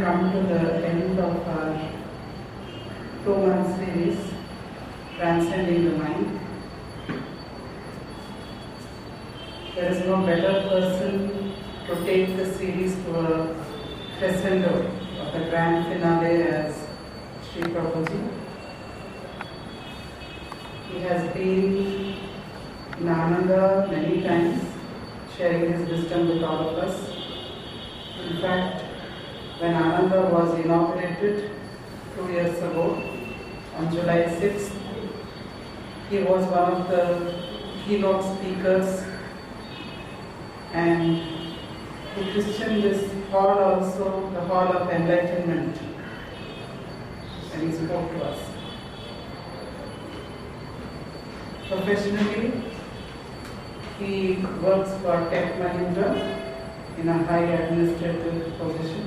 come to the end of our 2-month series, Transcending the Mind. There is no better person to take the series to a crescendo of the grand finale as Sri Prabhuji. He has been in Ananda many times, sharing his wisdom with all of us. In fact, when Ananda was inaugurated 2 years ago, on July 6th, he was one of the keynote speakers, and he christened this hall also the Hall of Enlightenment, and he spoke to us. Professionally, he works for Atmajyothi in a high administrative position.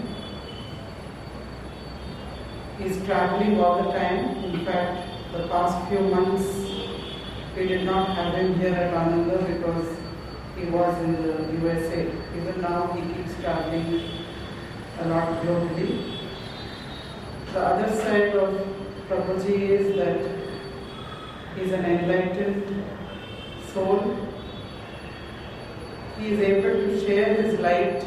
He is traveling all the time. In fact, the past few months we did not have him here at Ananda because he was in the USA. Even now he keeps traveling a lot globally. The other side of Prabhuji is that he is an enlightened soul. He is able to share his light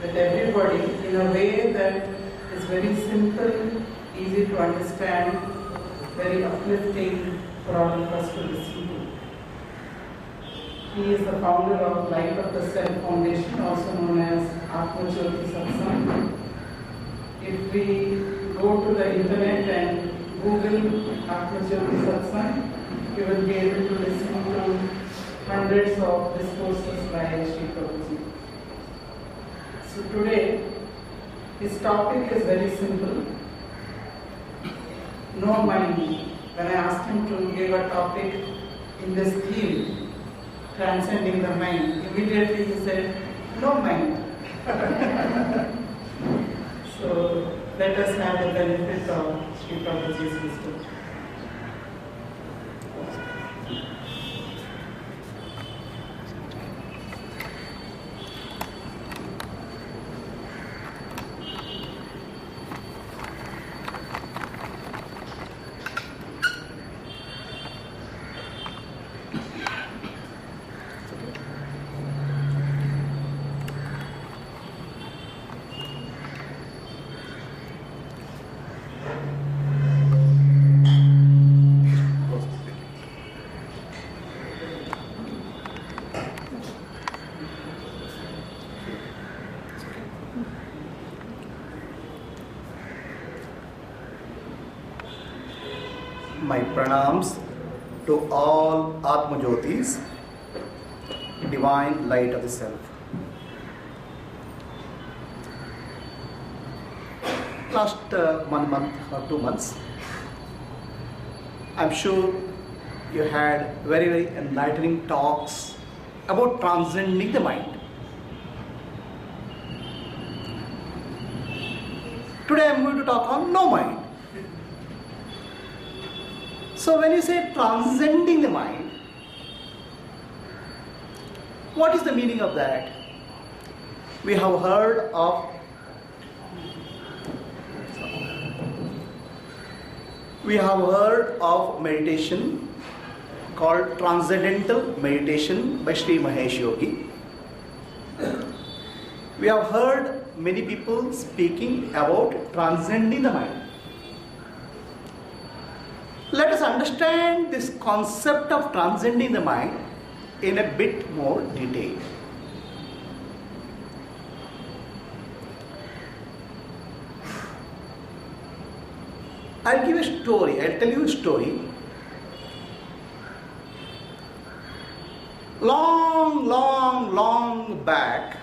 with everybody in a way that is very simple, easy to understand, very uplifting for all of us to listen to. He is the founder of Light of the Self Foundation, also known as Atmajyothi Satsang. If we go to the internet and Google Atmajyothi Satsang, you will be able to listen to hundreds of discourses by Sri Prabhuji. So today, his topic is very simple. No mind. When I asked him to give a topic in this theme, transcending the mind, immediately he said, no mind. So let us have the benefit of Sri Prabhuji's wisdom. My pranams to all Atmajyotis, divine light of the self. Last 1 month or 2 months, I'm sure you had very enlightening talks about transcending the mind. Today I'm going to talk on no mind. So when you say transcending the mind, what is the meaning of that? We have heard of meditation called transcendental meditation by Sri Mahesh Yogi. We have heard many people speaking about transcending the mind. Let us understand this concept of transcending the mind in a bit more detail. I'll tell you a story. Long back,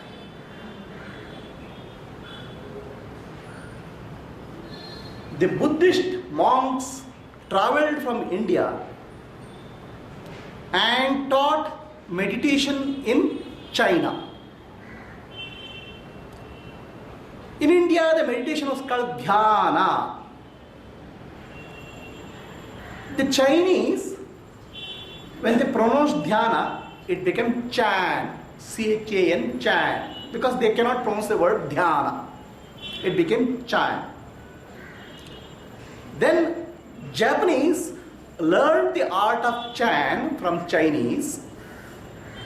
the Buddhist monks traveled from India and taught meditation in China. In India, the meditation was called dhyana. The Chinese, when they pronounced dhyana, it became chan, C-H-A-N, chan, because they cannot pronounce the word dhyana. it became Chan. Then Japanese learned the art of Chan from Chinese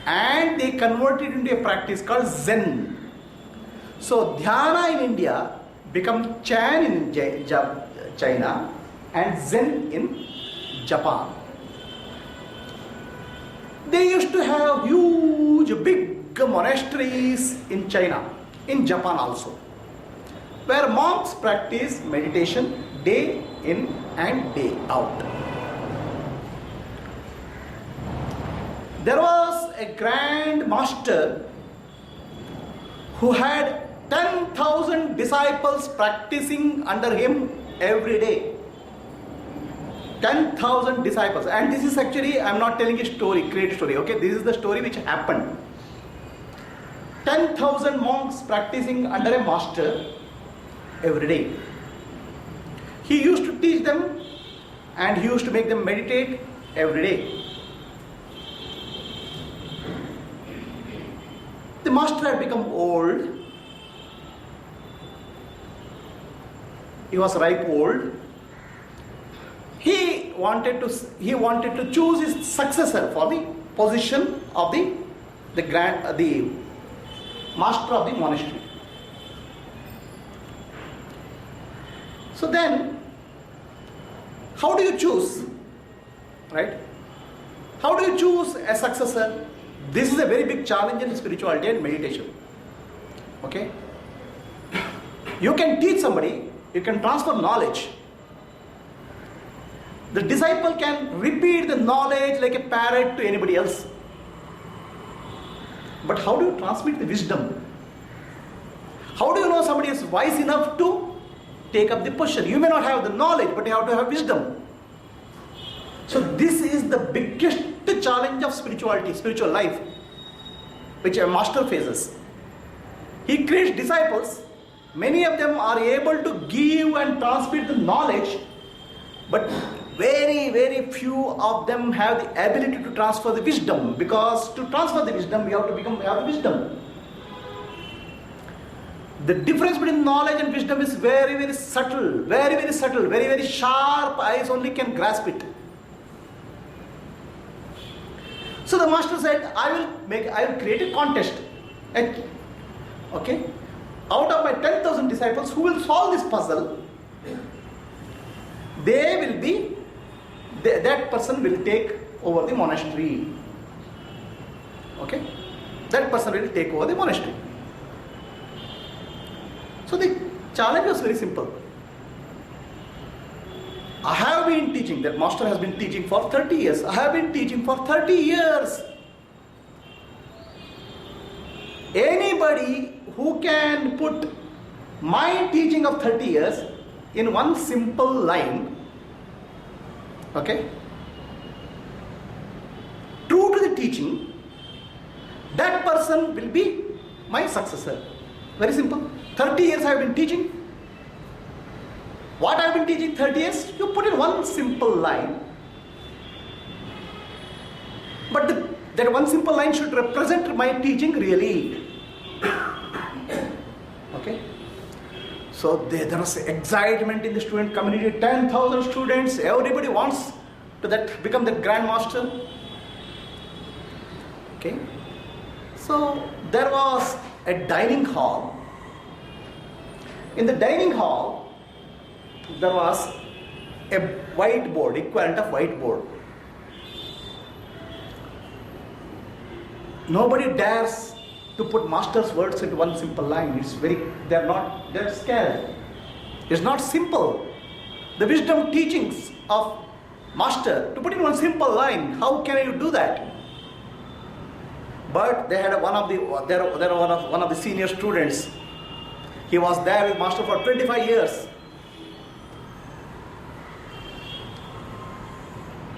and they converted it into a practice called Zen. So Dhyana in India became Chan in China and Zen in Japan. They used to have huge, big monasteries in China, in Japan also, where monks practice meditation day in and day out. There was a grand master who had 10,000 disciples practicing under him every day. 10,000 disciples. And this is actually, I am not telling a story, great story, okay? This is the story which happened. 10,000 monks practicing under a master every day. He used to teach them and he used to make them meditate every day. The master had become old. He was ripe old. He wanted to choose his successor for the position of the master of the monastery. So then, how do you choose? Right? How do you choose a successor? This is a very big challenge in spirituality and meditation. Okay? You can teach somebody, you can transfer knowledge. The disciple can repeat the knowledge like a parrot to anybody else. But how do you transmit the wisdom? How do you know somebody is wise enough to take up the position? You may not have the knowledge, but you have to have wisdom. So this is the biggest challenge of spirituality, spiritual life, which a master faces. He creates disciples. Many of them are able to give and transmit the knowledge, but very, very few of them have the ability to transfer the wisdom, because to transfer the wisdom, you have to have wisdom. The difference between knowledge and wisdom is very, very subtle, very, very subtle, very, very sharp eyes only can grasp it. So the master said, I will create a contest. Okay? Out of my 10,000 disciples who will solve this puzzle, that person will take over the monastery. Okay? That person will take over the monastery. So the challenge was very simple. I have been teaching, that master has been teaching for 30 years. I have been teaching for 30 years. Anybody who can put my teaching of 30 years in one simple line, okay, true to the teaching, that person will be my successor. Very simple. 30 years I have been teaching. What I have been teaching 30 years, you put in one simple line. But that one simple line should represent my teaching really. Okay? So there was excitement in the student community. 10,000 students, everybody wants to become the Grand Master. Okay? So there was a dining hall. In the dining hall, there was a whiteboard, equivalent of whiteboard. Nobody dares to put master's words into one simple line. They're scared. It's not simple. The wisdom teachings of master, to put in one simple line, how can you do that? But they had one of the senior students. He was there with master for 25 years.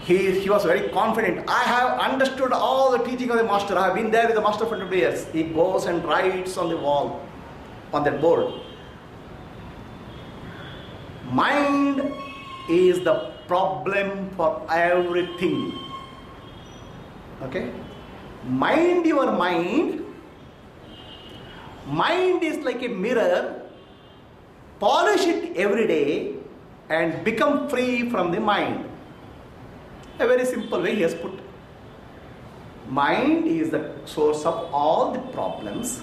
He was very confident. I have understood all the teaching of the master. I have been there with the master for 20 years. He goes and writes on the wall, on that board. Mind is the problem for everything. Okay? Mind your mind. Mind is like a mirror Polish it every day and become free from the mind. A very simple way he has put. Mind is the source of all the problems.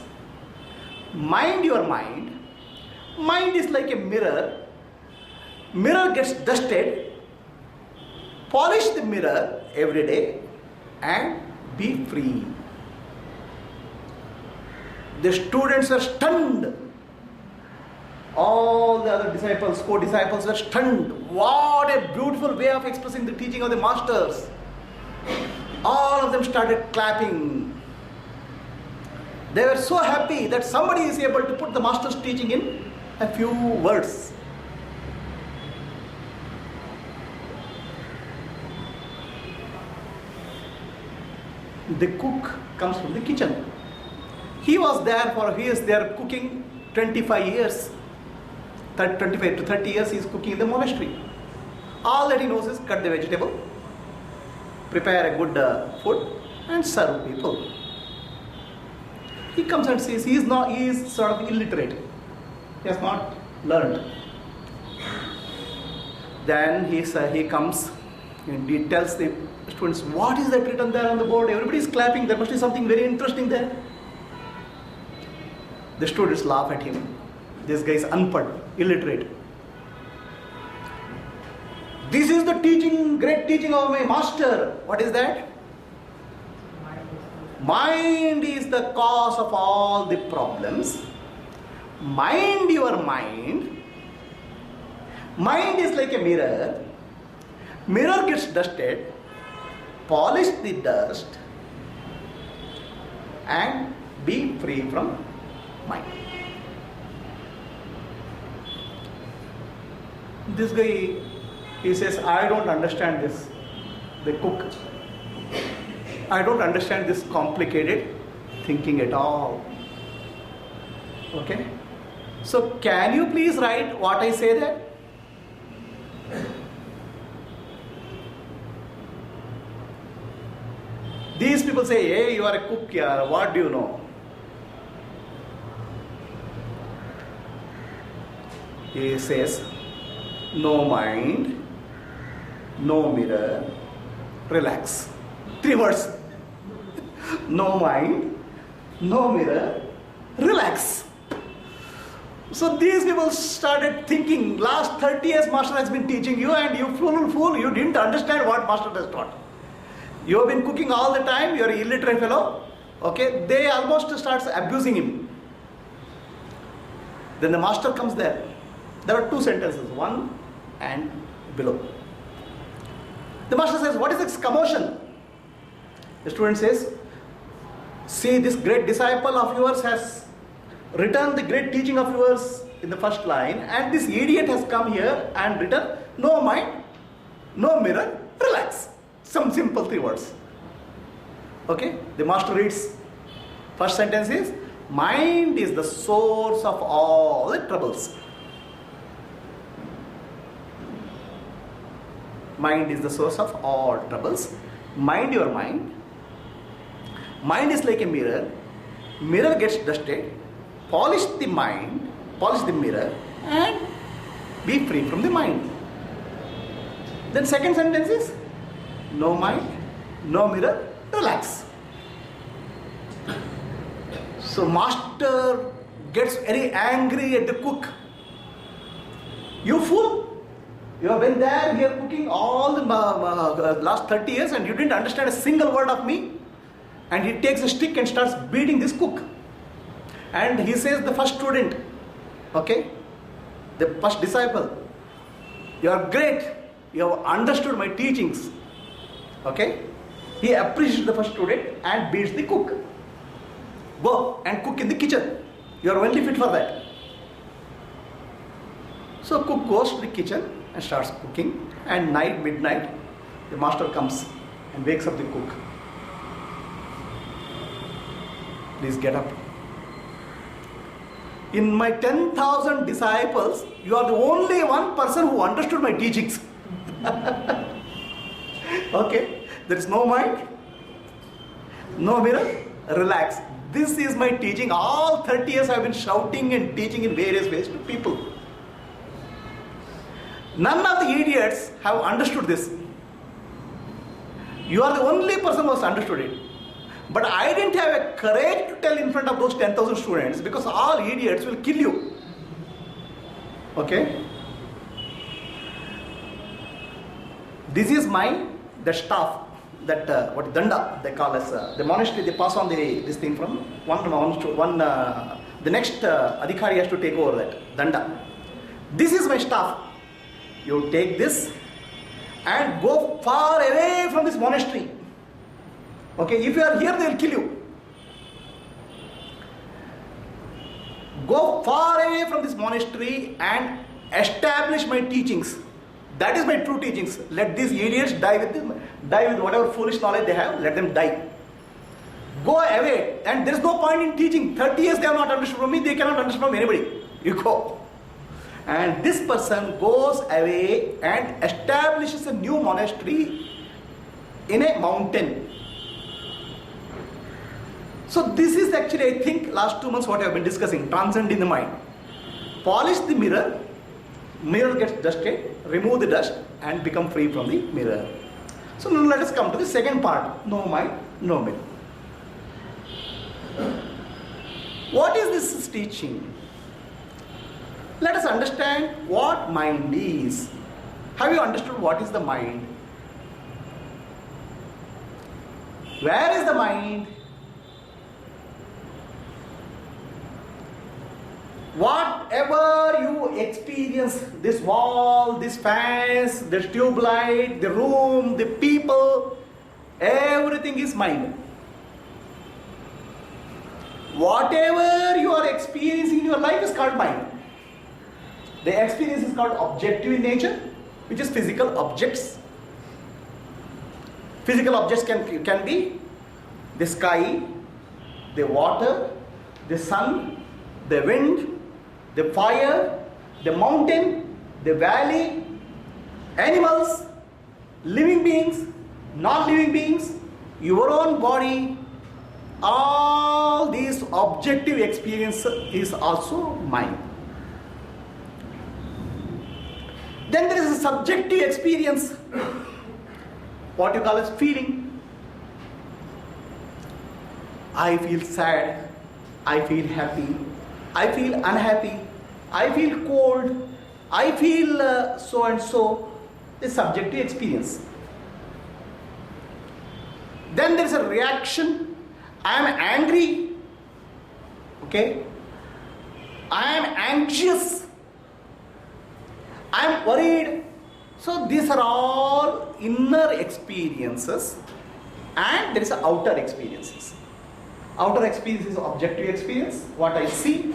Mind your mind. Mind is like a mirror. Mirror gets dusted. Polish the mirror every day and be free. The students were stunned. All the other disciples, co-disciples were stunned. What a beautiful way of expressing the teaching of the masters. All of them started clapping. They were so happy that somebody is able to put the master's teaching in a few words. The cook comes from the kitchen. He is there cooking 25 years. 25 to 30 years he is cooking in the monastery. All that he knows is cut the vegetable, prepare a good food and serve people. He comes and says he is sort of illiterate. He has not learned. Then he comes and he tells the students, what is that written there on the board? Everybody is clapping. There must be something very interesting there. The students laugh at him. This guy is unpad, illiterate. This is the teaching, great teaching of my master. What is that? Mind is the cause of all the problems. Mind your mind. Mind is like a mirror. Mirror gets dusted. Polish the dust and be free from mind. This guy, he says, I don't understand this. The cook. I don't understand this complicated thinking at all. Okay? So can you please write what I say there? These people say, hey, you are a cook here, what do you know? He says, no mind, no mirror, relax. 3 words. No mind, no mirror, relax. So these people started thinking, last 30 years master has been teaching you and you fool, you didn't understand what master has taught. You have been cooking all the time, you are an illiterate fellow. Okay, they almost start abusing him. Then the master comes there. There are 2 sentences, 1 and below. The master says, what is this commotion? The student says, see, this great disciple of yours has written the great teaching of yours in the first line, and this idiot has come here and written, no mind, no mirror, relax. Some simple 3 words. Okay, the master reads. First sentence is, mind is the source of all the troubles. Mind is the source of all troubles. Mind your mind. Mind is like a mirror. Mirror gets dusted. Polish the mind, polish the mirror, and be free from the mind. Then second sentence is, no mind, no mirror, relax. So master gets very angry at the cook. You fool! You have been there here cooking all the last 30 years and you didn't understand a single word of me. And he takes a stick and starts beating this cook. And he says, the first student, okay, the first disciple, you are great. You have understood my teachings. Okay? He appreciates the first student and beats the cook. Go and cook in the kitchen. You are only fit for that. So cook goes to the kitchen and starts cooking, and midnight, the master comes and wakes up the cook. Please get up. In my 10,000 disciples, you are the only one person who understood my teachings. Okay, there is no mind, no mirror, relax. This is my teaching. All 30 years I have been shouting and teaching in various ways to people. None of the idiots have understood this. You are the only person who has understood it. But I didn't have a courage to tell in front of those 10,000 students, because all idiots will kill you. Okay? This is the staff, that what danda they call us, the monastery. They pass on this thing from one the next adhikari has to take over that danda. This is my staff. You take this and go far away from this monastery. Okay, if you are here, they will kill you. Go far away from this monastery and establish my teachings. That is my true teachings. Let these idiots die with whatever foolish knowledge they have. Let them die. Go away, and there is no point in teaching. 30 years they have not understood from me. They cannot understand from anybody. You go. And this person goes away and establishes a new monastery in a mountain. So this is actually, I think, last 2 months what I have been discussing, transcending the mind. Polish the mirror, mirror gets dusted, remove the dust and become free from the mirror. So now let us come to the second part, no mind, no mirror. What is this teaching? Let us understand what mind is. Have you understood what is the mind? Where is the mind? Whatever you experience, this wall, this fans, the tube light, the room, the people, everything is mind. Whatever you are experiencing in your life is called mind. The experience is called objective in nature, which is physical objects. Physical objects can be the sky, the water, the sun, the wind, the fire, the mountain, the valley, animals, living beings, non-living beings, your own body. All these objective experience is also mind. Then there is a subjective experience, what you call as feeling. I feel sad, I feel happy, I feel unhappy, I feel cold, I feel so and so. Is subjective experience. Then there is a reaction. I am angry, okay, I am anxious, I am worried. So these are all inner experiences, and there is a outer experiences. Outer experience is objective experience, what I see.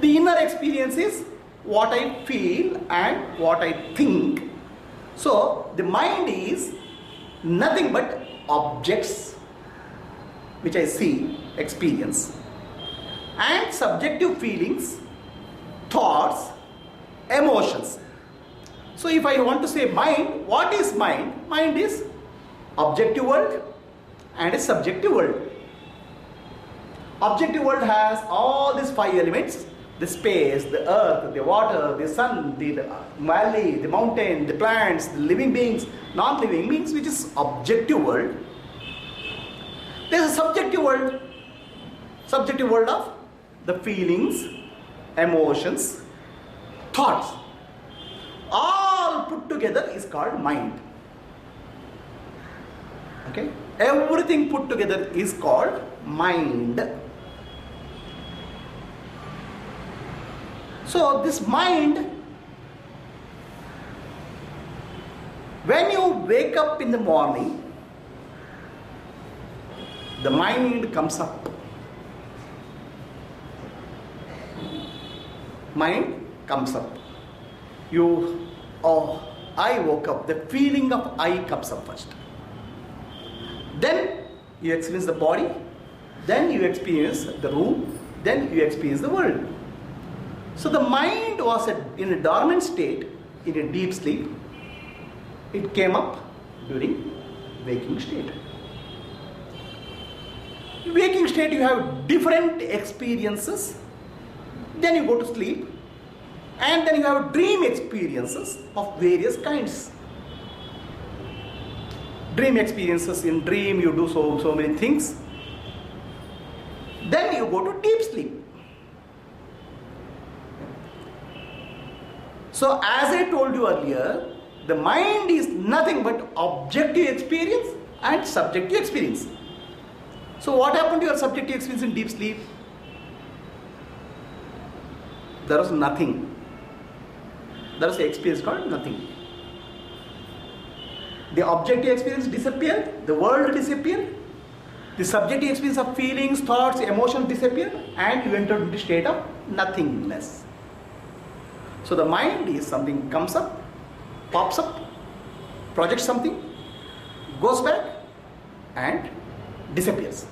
The inner experience is what I feel and what I think. So the mind is nothing but objects which I see, experience, and subjective feelings, thoughts, emotions. So if I want to say mind, what is mind? Mind is objective world and a subjective world. Objective world has all these 5 elements: the space, the earth, the water, the sun, the valley, the mountain, the plants, the living beings, non-living beings, which is objective world. There is a subjective world of the feelings, emotions, thoughts. All put together is called mind. Okay? Everything put together is called mind. So this mind, when you wake up in the morning, the mind comes up. Mind comes up. I woke up. The feeling of I comes up first. Then you experience the body. Then you experience the room. Then you experience the world. So the mind was in a dormant state, in a deep sleep. It came up during waking state. Waking state, you have different experiences. Then you go to sleep. And then you have dream experiences of various kinds. Dream experiences, in dream you do so many things. Then you go to deep sleep. So as I told you earlier, the mind is nothing but objective experience and subjective experience. So what happened to your subjective experience in deep sleep? There was nothing. There was an experience called nothing. The objective experience disappeared, the world disappeared, the subjective experience of feelings, thoughts, emotions disappeared, and you entered into a state of nothingness. So the mind is something comes up, pops up, projects something, goes back and disappears.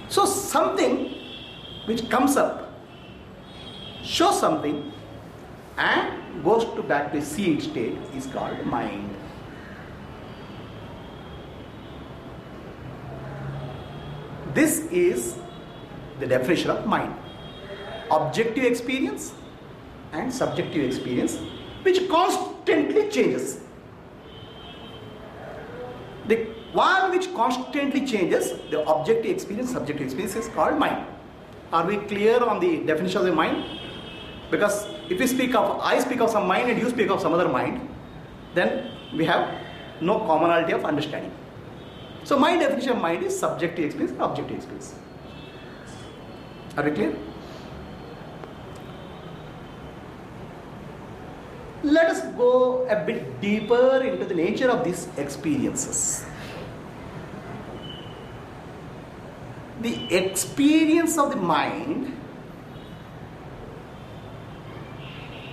So something which comes up, shows something and goes back to seed state is called mind. This is the definition of mind. Objective experience and subjective experience which constantly changes. The one which constantly changes, the objective experience, subjective experience is called mind. Are we clear on the definition of the mind? Because if we speak of, I speak of some mind and you speak of some other mind, then we have no commonality of understanding. So my definition of mind is subjective experience and objective experience. Are we clear? Let us go a bit deeper into the nature of these experiences. The experience of the mind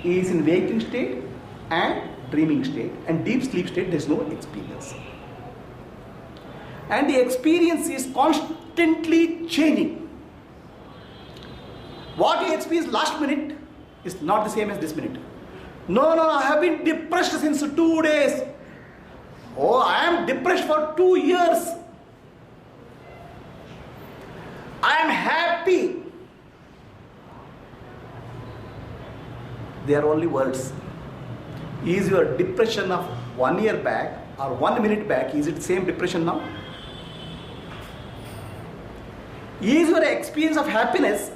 is in waking state and dreaming state, and deep sleep state there is no experience. And the experience is constantly changing. What you experienced last minute is not the same as this minute. No, I have been depressed since 2 days. Oh, I am depressed for 2 years. I am happy. They are only words. Is your depression of 1 year back or 1 minute back, is it same depression now? Is your experience of happiness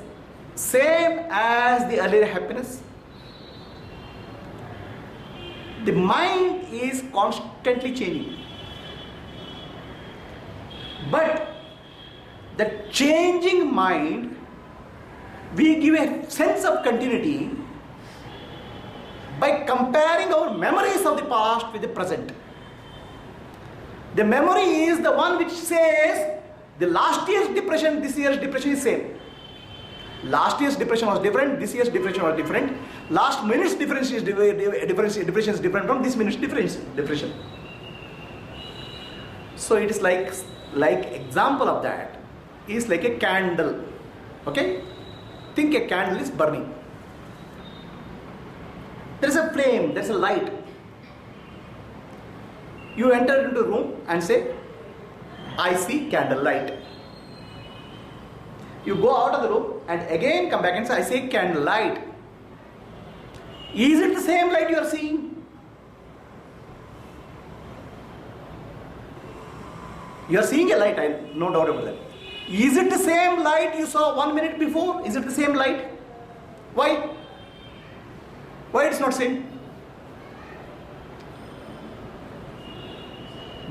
same as the earlier happiness? The mind is constantly changing. But the changing mind, we give a sense of continuity by comparing our memories of the past with the present. The memory is the one which says the last year's depression, this year's depression is same. Last year's depression was different, this year's depression was different. Last minute's depression is different from this minute's depression. So it is like example of that is like a candle. Okay? Think a candle is burning. There is a flame, there is a light. You enter into a room and say, I see candle light. You go out of the room and again come back and say, I see candle light. Is it the same light you are seeing? You are seeing a light, no doubt about that. Is it the same light you saw 1 minute before? Is it the same light? Why? Why it's not same?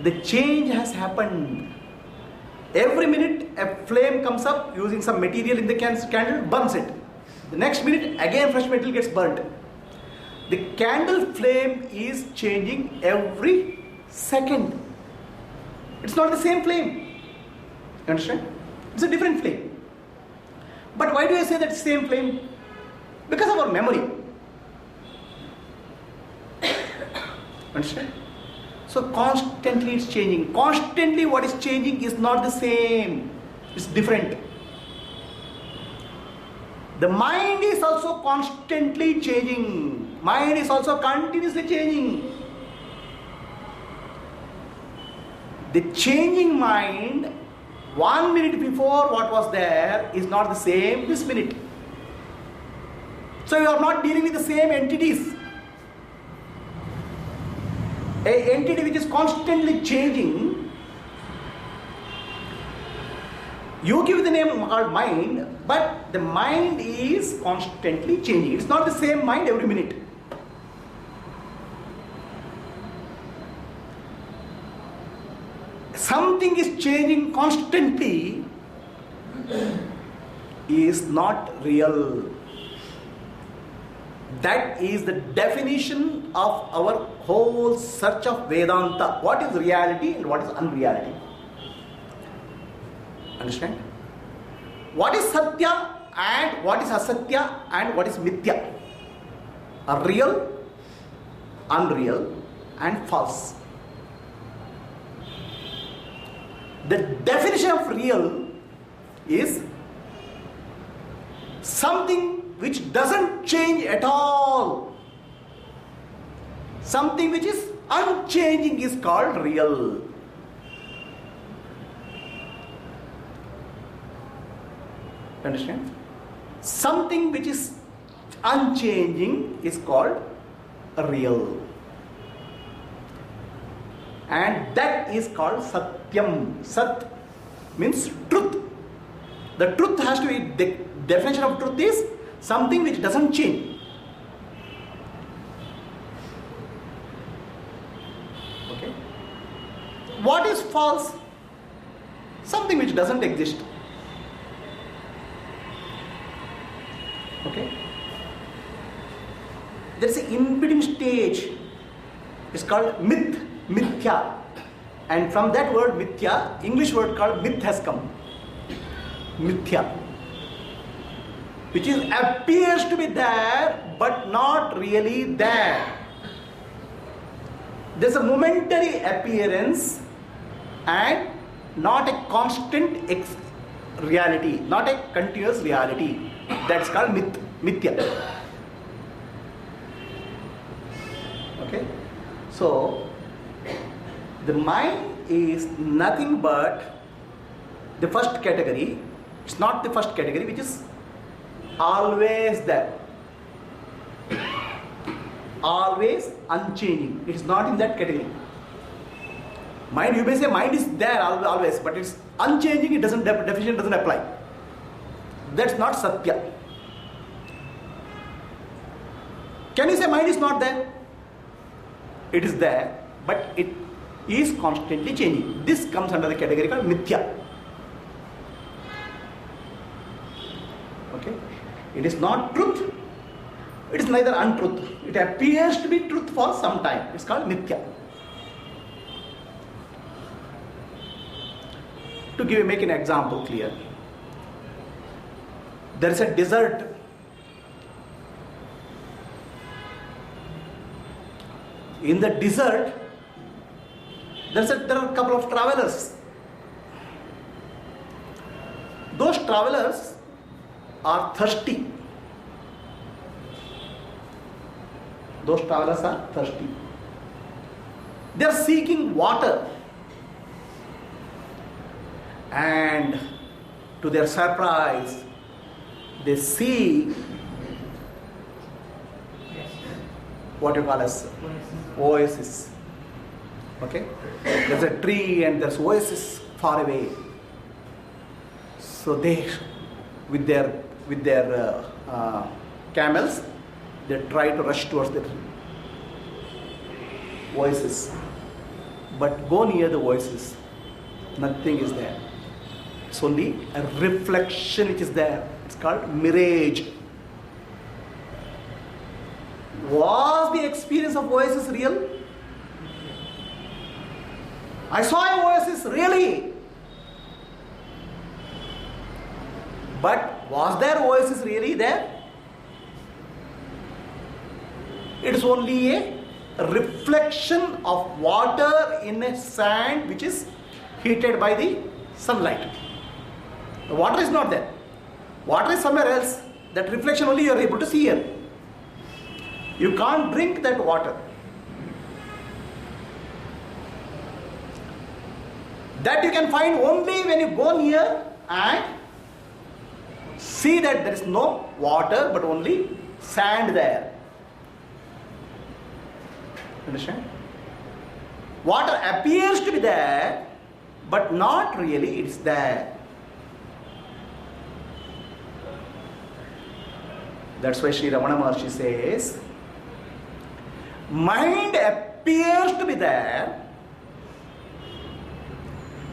The change has happened. Every minute a flame comes up using some material in the candle, burns it. The next minute again fresh material gets burnt. The candle flame is changing every second. It's not the same flame. You understand? It's a different flame. But why do I say that same flame? Because of our memory. Understand? So constantly it's changing. Constantly what is changing is not the same. It's different. The mind is also constantly changing. Mind is also continuously changing. The changing mind, 1 minute before what was there is not the same this minute. So you are not dealing with the same entities. An entity which is constantly changing, you give the name called mind, but the mind is constantly changing. It's not the same mind every minute. Something is changing constantly is not real. That is the definition of our whole search of Vedanta. What is reality and what is unreality? Understand? What is Satya and what is Asatya and what is Mithya? A real, unreal and false. The definition of real is something which doesn't change at all. Something which is unchanging is called real. Understand? Something which is unchanging is called real. And that is called Satyam. Sat means truth. The truth has to be, the definition of truth is something which doesn't change. Okay. What is false? Something which doesn't exist. Okay. There is an in-between stage. It's called myth, mithya. And from that word mithya, English word called myth has come. Mithya. Which is appears to be there but not really there. There's a momentary appearance and not a constant reality, not a continuous reality. That's called myth, mithya. Okay? So, the mind is nothing but the first category. It's not the first category which is always there. Always unchanging. It is not in that category. Mind, you may say mind is there always, but it's unchanging, it doesn't, definition doesn't apply. That's not Satya. Can you say mind is not there? It is there, but it is constantly changing. This comes under the category called Mithya. Okay? It is not truth. It is neither untruth. It appears to be truth for some time. It's called Mithya. To make an example clear, there is a desert. In the desert, there are a couple of travelers. Those travelers are thirsty. Those travelers are thirsty. They are seeking water. And to their surprise, they see what you call as oasis. Okay? There's a tree and there's oasis far away. So they, with their camels, they try to rush towards the oasis. But go near the oasis, nothing is there. It's only a reflection which is there. It's called mirage. Was the experience of oasis real? I saw an oasis, really. But was there oasis really there? It is only a reflection of water in a sand which is heated by the sunlight. The water is not there. Water is somewhere else. That reflection only you are able to see here. You can't drink that water. That you can find only when you go near and see that there is no water but only sand there. Understand? Water appears to be there, but not really, it's there. That's why Sri Ramana Maharshi says, mind appears to be there.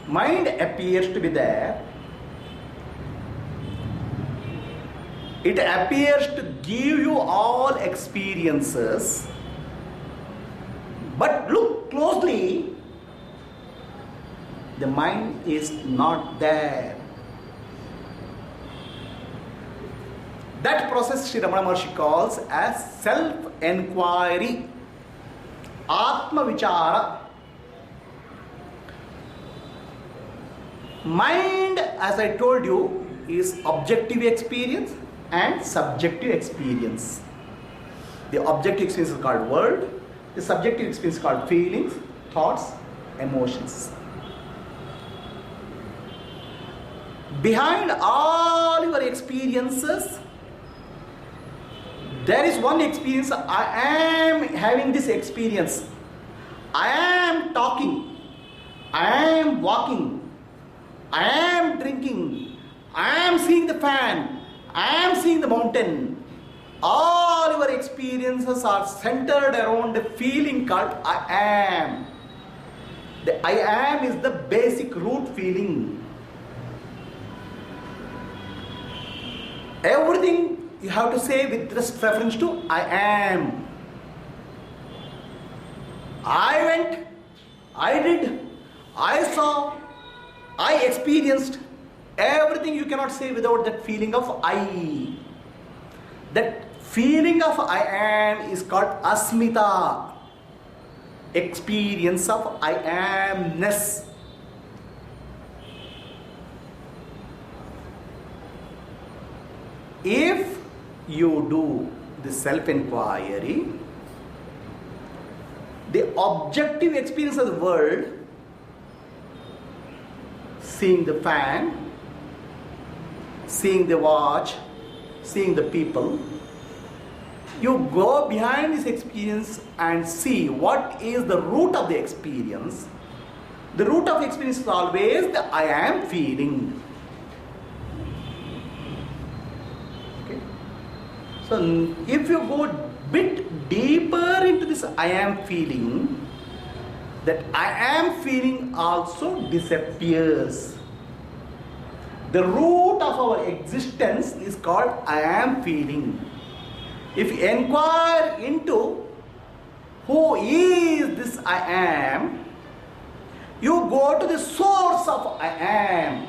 Mind appears to be there. It appears to give you all experiences. But look closely, the mind is not there. That process Sri Ramana Maharshi calls as self-enquiry, Atma-vichara. Mind, as I told you, is objective experience and subjective experience. The objective experience is called world. The subjective experience is called feelings, thoughts, emotions. Behind all your experiences, there is one experience. I am having this experience. I am talking. I am walking. I am drinking. I am seeing the fan. I am seeing the mountain. All your experiences are centered around the feeling called I am. The I am is the basic root feeling. Everything you have to say with reference to I am. I went, I did, I saw, I experienced. Everything you cannot say without that feeling of I. That feeling of I am is called asmita. Experience of I amness. If you do the self-inquiry, the objective experience of the world, seeing the fan, seeing the watch, seeing the people, you go behind this experience and see what is the root of the experience. The root of experience is always the I am feeling. Okay. So if you go bit deeper into this I am feeling, that I am feeling also disappears. The root of our existence is called I am feeling. If you inquire into who is this I am, you go to the source of I am.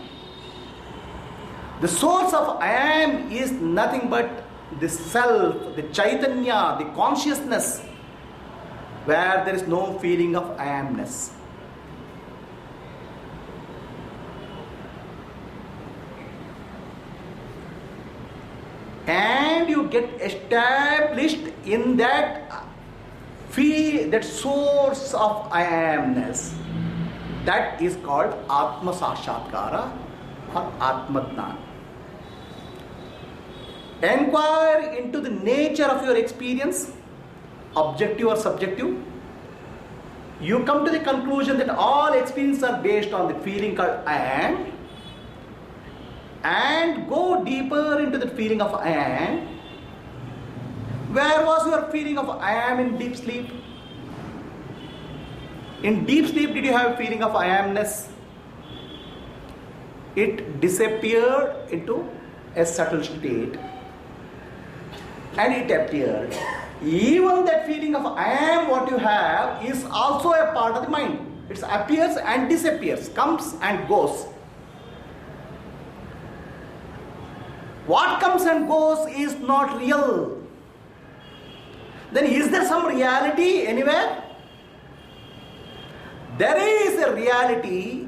The source of I am is nothing but the self, the Chaitanya, the consciousness, where there is no feeling of I amness. And you get established in that that source of I amness. That is called Atma Sakshatkara or Atmadna. Inquire into the nature of your experience, objective or subjective. You come to the conclusion that all experiences are based on the feeling called I am, and go deeper into the feeling of I am. Where was your feeling of I am in deep sleep? In deep sleep, did you have a feeling of I amness? It disappeared into a subtle state and it appeared. Even that feeling of I am what you have is also a part of the mind. It appears and disappears, comes and goes. What comes and goes is not real. Then is there some reality anywhere? There is a reality.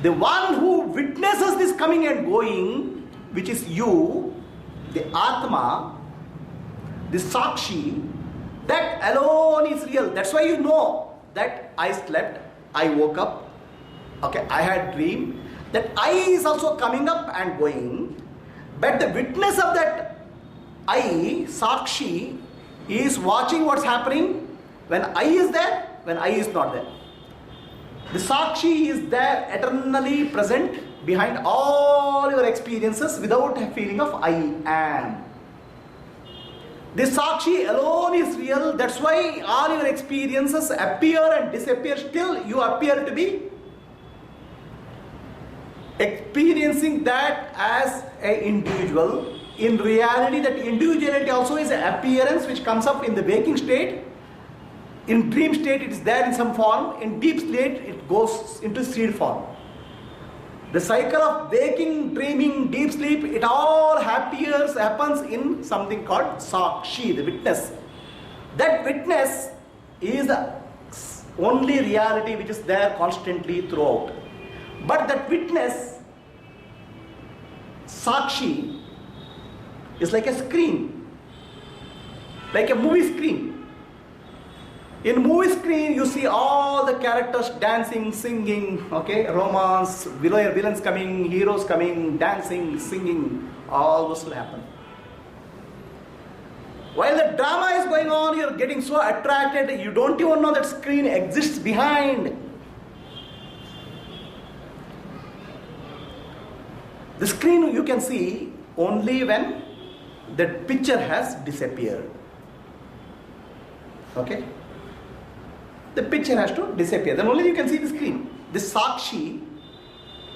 The one who witnesses this coming and going, which is you, the Atma, the Sakshi, that alone is real. That's why you know that I slept, I woke up, okay, I had dream. That I is also coming up and going, but the witness of that I, Sakshi, is watching what's happening when I is there, when I is not there. The Sakshi is there eternally present behind all your experiences without a feeling of I am. The Sakshi alone is real. That's why all your experiences appear and disappear. Still, you appear to be experiencing that as an individual. In reality, that individuality also is an appearance which comes up in the waking state. In dream state, it is there in some form. In deep state, it goes into seed form. The cycle of waking, dreaming, deep sleep, it all happens in something called Sakshi, the witness. That witness is the only reality which is there constantly throughout. But that witness, Sakshi, is like a screen, like a movie screen. In movie screen, you see all the characters dancing, singing, okay, romance, villains coming, heroes coming, dancing, singing, all this will happen. While the drama is going on, you're getting so attracted, you don't even know that screen exists behind. The screen you can see only when that picture has disappeared. Okay? The picture has to disappear. Then only you can see the screen. The Sakshi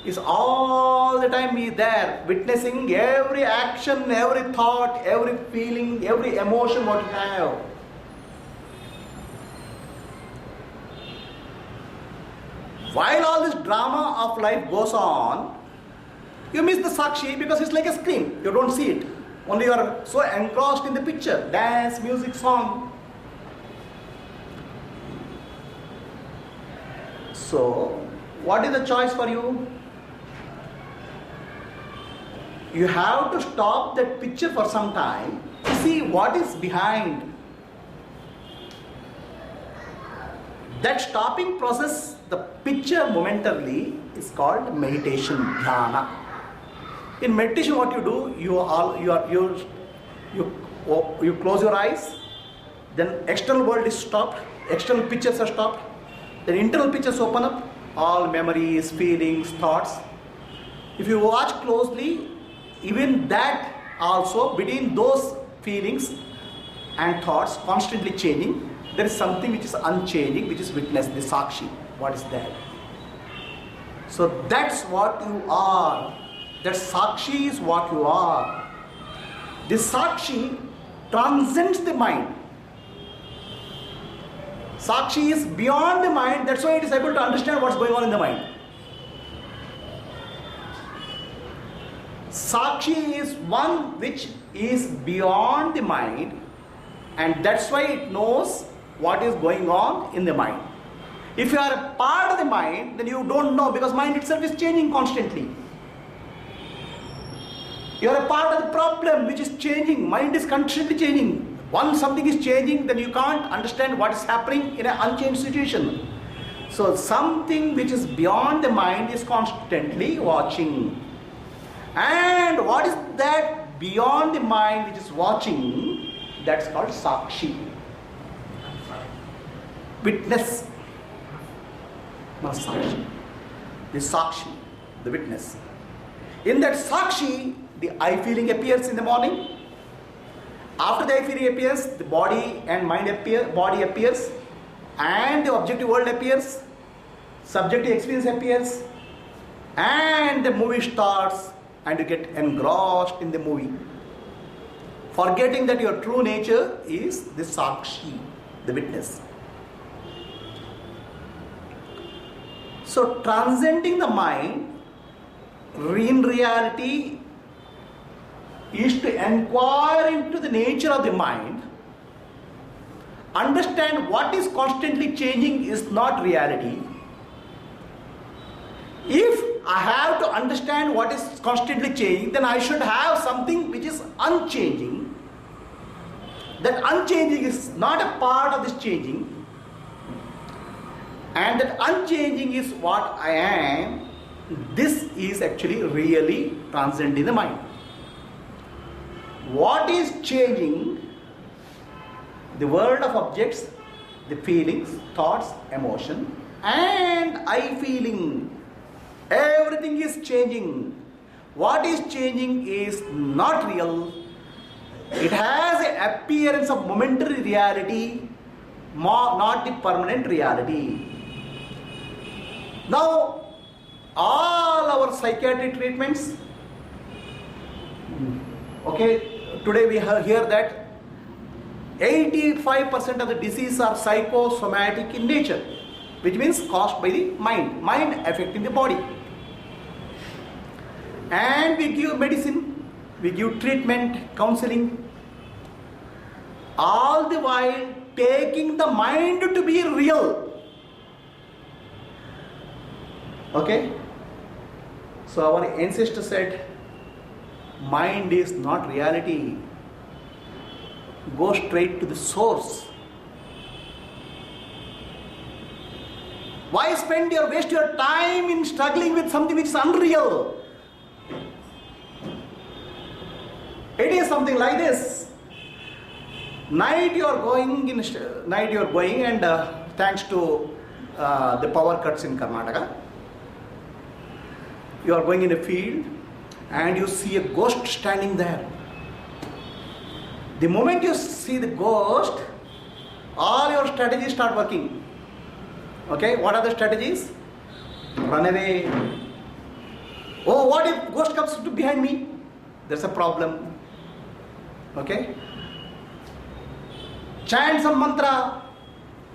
is all the time there, witnessing every action, every thought, every feeling, every emotion what you have. While all this drama of life goes on, you miss the Sakshi because it's like a screen. You don't see it. Only you are so engrossed in the picture. Dance, music, song. So, what is the choice for you? You have to stop that picture for some time to see what is behind. That stopping process, the picture momentarily, is called meditation, dhyana. In meditation, what you do, you close your eyes, then external world is stopped, external pictures are stopped, then internal pictures open up, all memories, feelings, thoughts. If you watch closely, even that also, between those feelings and thoughts constantly changing, there is something which is unchanging, which is witness, the Sakshi. What is that? So that's what you are. That Sakshi is what you are. This Sakshi transcends the mind. Sakshi is beyond the mind, that's why it is able to understand what's going on in the mind. Sakshi is one which is beyond the mind, and that's why it knows what is going on in the mind. If you are a part of the mind, then you don't know, because mind itself is changing constantly. You are a part of the problem which is changing. Mind is constantly changing. Once something is changing, then you can't understand what is happening in an unchanged situation. So something which is beyond the mind is constantly watching. And what is that beyond the mind which is watching? That's called Sakshi. Witness. Not Sakshi. The Sakshi, the witness. In that Sakshi, the I feeling appears in the morning. After the I feeling appears, the body and mind body appears, and the objective world appears, subjective experience appears, and the movie starts, and you get engrossed in the movie, forgetting that your true nature is the Sakshi, the witness. So transcending the mind in reality is to inquire into the nature of the mind, understand what is constantly changing is not reality. If I have to understand what is constantly changing, then I should have something which is unchanging. That unchanging is not a part of this changing, and that unchanging is what I am. This is actually really transcending the mind. What is changing? The world of objects, the feelings, thoughts, emotion, and I feeling. Everything is changing. What is changing is not real. It has an appearance of momentary reality, not the permanent reality. Now, all our psychiatric treatments, okay, today we hear that 85% of the diseases are psychosomatic in nature, which means caused by the mind affecting the body. And we give medicine, we give treatment, counseling, all the while taking the mind to be real. Okay? So our ancestor said, mind is not reality. Go straight to the source. Why waste your time in struggling with something which is unreal? It is something like this. Night you are going and thanks to the power cuts in Karnataka, you are going in a field and you see a ghost standing there. The moment you see the ghost, all your strategies start working. Okay, what are the strategies? Run away. Oh, what if ghost comes behind me? There's a problem. Okay? Chant some mantra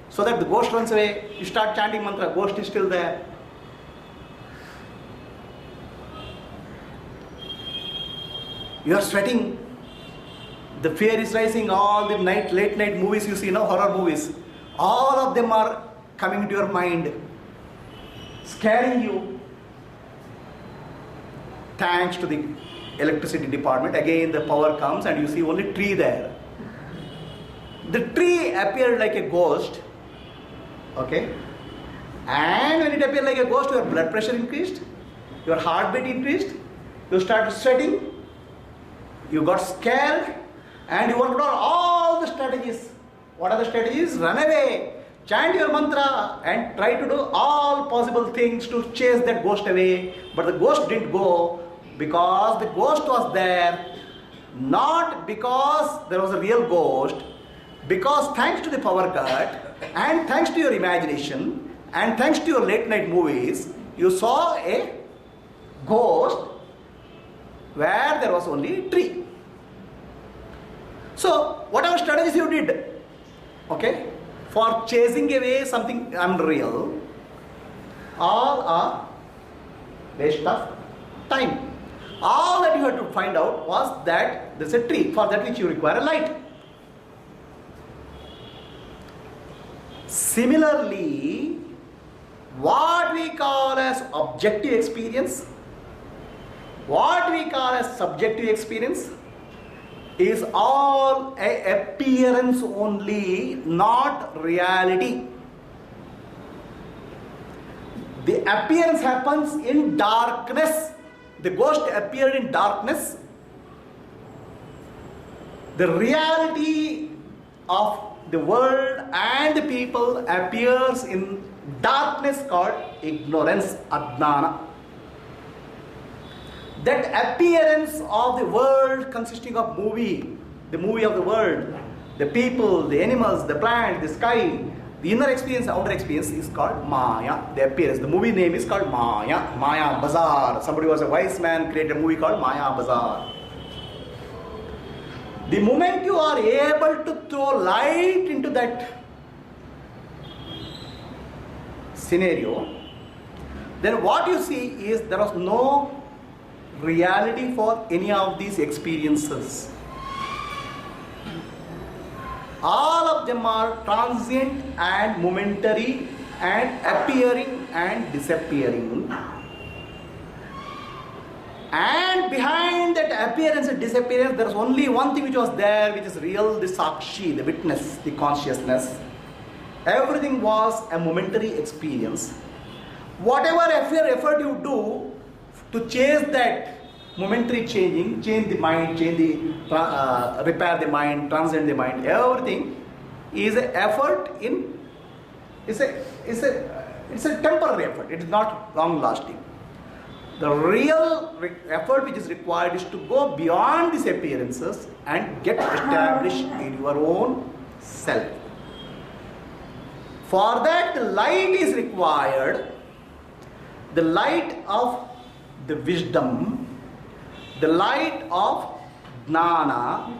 so that the ghost runs away. You start chanting mantra, ghost is still there. You are sweating. The fear is rising. All the late night movies you see, horror movies, all of them are coming into your mind, scaring you. Thanks to the electricity department, again the power comes and you see only tree there. The tree appeared like a ghost. Okay? And when it appeared like a ghost, your blood pressure increased, your heartbeat increased, you started sweating, you got scared, and you worked on all the strategies. What are the strategies? Run away, chant your mantra, and try to do all possible things to chase that ghost away. But the ghost didn't go because the ghost was there, not because there was a real ghost, because thanks to the power cut, and thanks to your imagination, and thanks to your late night movies, you saw a ghost where there was only a tree. So, whatever strategies you did, okay, for chasing away something unreal, all are waste of time. All that you had to find out was that there is a tree, for that which you require a light. Similarly, what we call as objective experience, what we call as subjective experience, is all an appearance only, not reality. The appearance happens in darkness. The ghost appeared in darkness. The reality of the world and the people appears in darkness called ignorance, adnana. That appearance of the world consisting of movie, the movie of the world, the people, the animals, the plant, the sky, the inner experience, the outer experience is called Maya. The appearance, the movie name is called Maya. Maya Bazaar. Somebody was a wise man, created a movie called Maya Bazaar. The moment you are able to throw light into that scenario, then what you see is there was no reality for any of these experiences. All of them are transient and momentary and appearing and disappearing. And behind that appearance and disappearance, there is only one thing which was there, which is real, the sakshi, the witness, the consciousness. Everything was a momentary experience. Whatever effort you do to chase that momentary changing, change the mind, repair the mind, transcend the mind, everything is an effort in, it's a temporary effort, it is not long lasting. The real effort which is required is to go beyond these appearances and get established in your own self. For that, the light is required, the light of the wisdom, the light of jnana,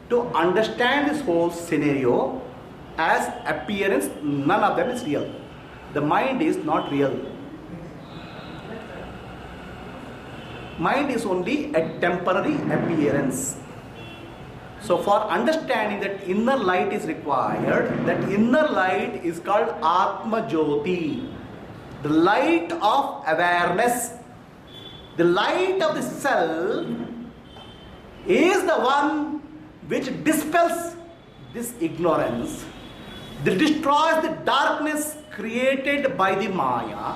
to understand this whole scenario as appearance. None of them is real. The mind is not real. Mind is only a temporary appearance. So for understanding that inner light is required, that inner light is called Atmajyothi, the light of awareness. The light of the self is the one which dispels this ignorance, that destroys the darkness created by the Maya,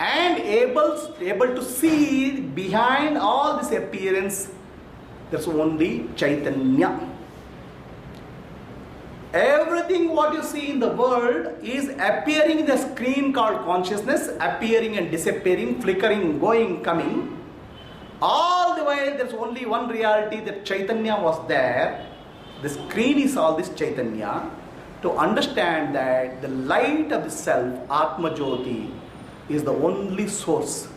and able to see behind all this appearance, there's only Chaitanya. Everything what you see in the world is appearing in the screen called consciousness, appearing and disappearing, flickering, going, coming. All the way there's only one reality, that Chaitanya was there. The screen is all this Chaitanya. To understand that the light of the self, Atmajyothi, is the only source.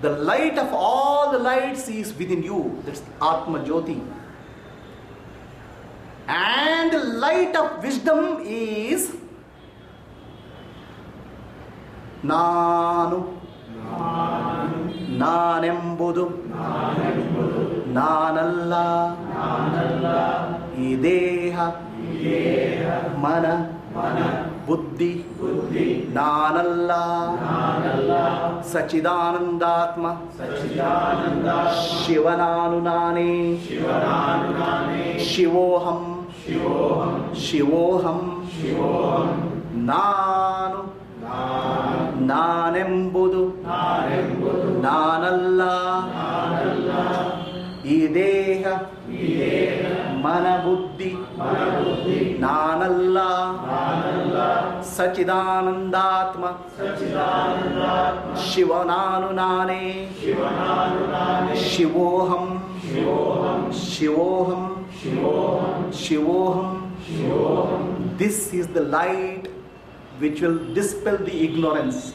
The light of all the lights is within you. That's Atmajyothi. And the light of wisdom is Nanu, Nanembudu, Nanalla, Ideha, Mana, Buddhi, Nanalla, Sachidanandatma, Shivananunane, Shivoham, Shivoham, Nanu, Nanembudu, Nanalla, Ideha, Manabuddhi, Nanalla, Sachidanandatma, Shivananunane, Shivoham, Shivoham, Shivoham. This is the light which will dispel the ignorance.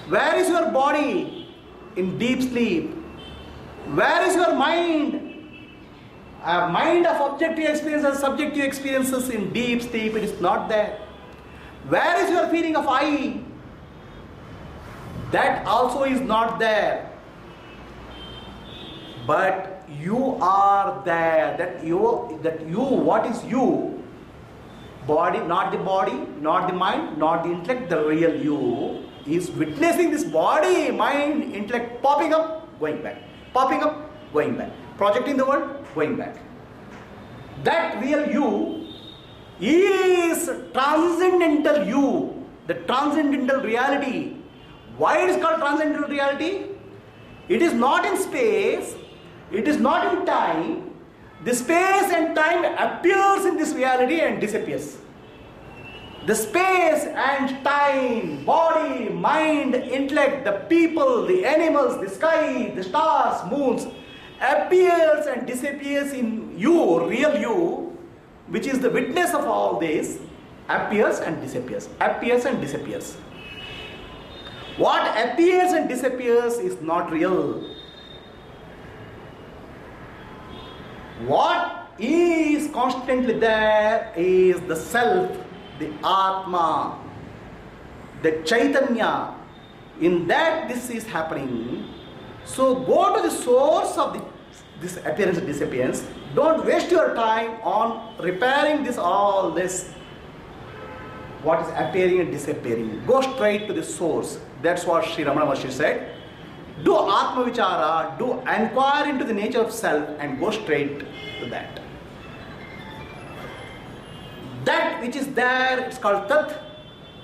Where is your body? In deep sleep. Where is your mind? A mind of objective experiences, subjective experiences. In deep sleep, it is not there. Where is your feeling of I? That also is not there. But you are there. That you, what is you? Body, not the mind, not the intellect, the real you is witnessing this body, mind, intellect popping up, going back. Popping up, going back. Projecting the world, going back. That real you is transcendental you, the transcendental reality. Why it is called transcendental reality? It is not in space, it is not in time. The space and time appears in this reality and disappears. The space and time, body, mind, intellect, the people, the animals, the sky, the stars, moons, appears and disappears in you, real you, which is the witness of all this, appears and disappears, appears and disappears. What appears and disappears is not real. What is constantly there is the self, the Atma, the Chaitanya. In that this is happening. So go to the source of this appearance and disappearance. Don't waste your time on repairing all this, what is appearing and disappearing. Go straight to the source. That's what Sri Ramana Maharshi said. Do Atma Vichara, do inquire into the nature of self and go straight to that. That which is there, it's called Tat.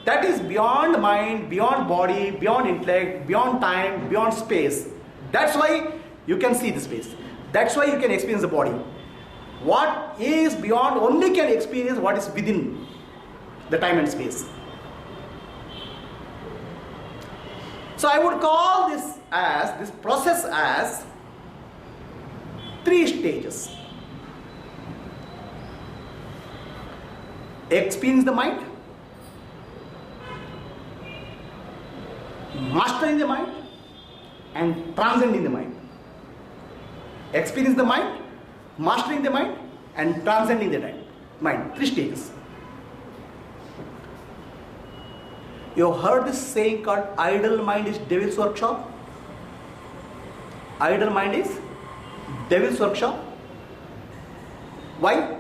That is beyond mind, beyond body, beyond intellect, beyond time, beyond space. That's why you can see the space. That's why you can experience the body. What is beyond only can experience what is within the time and space. So I would call this process as 3 stages. Experience the mind, mastering the mind, and transcending the mind. Experience the mind, mastering the mind, and transcending the mind. 3 stages. You have heard this saying called idle mind is devil's workshop? Idle mind is devil's workshop. Why?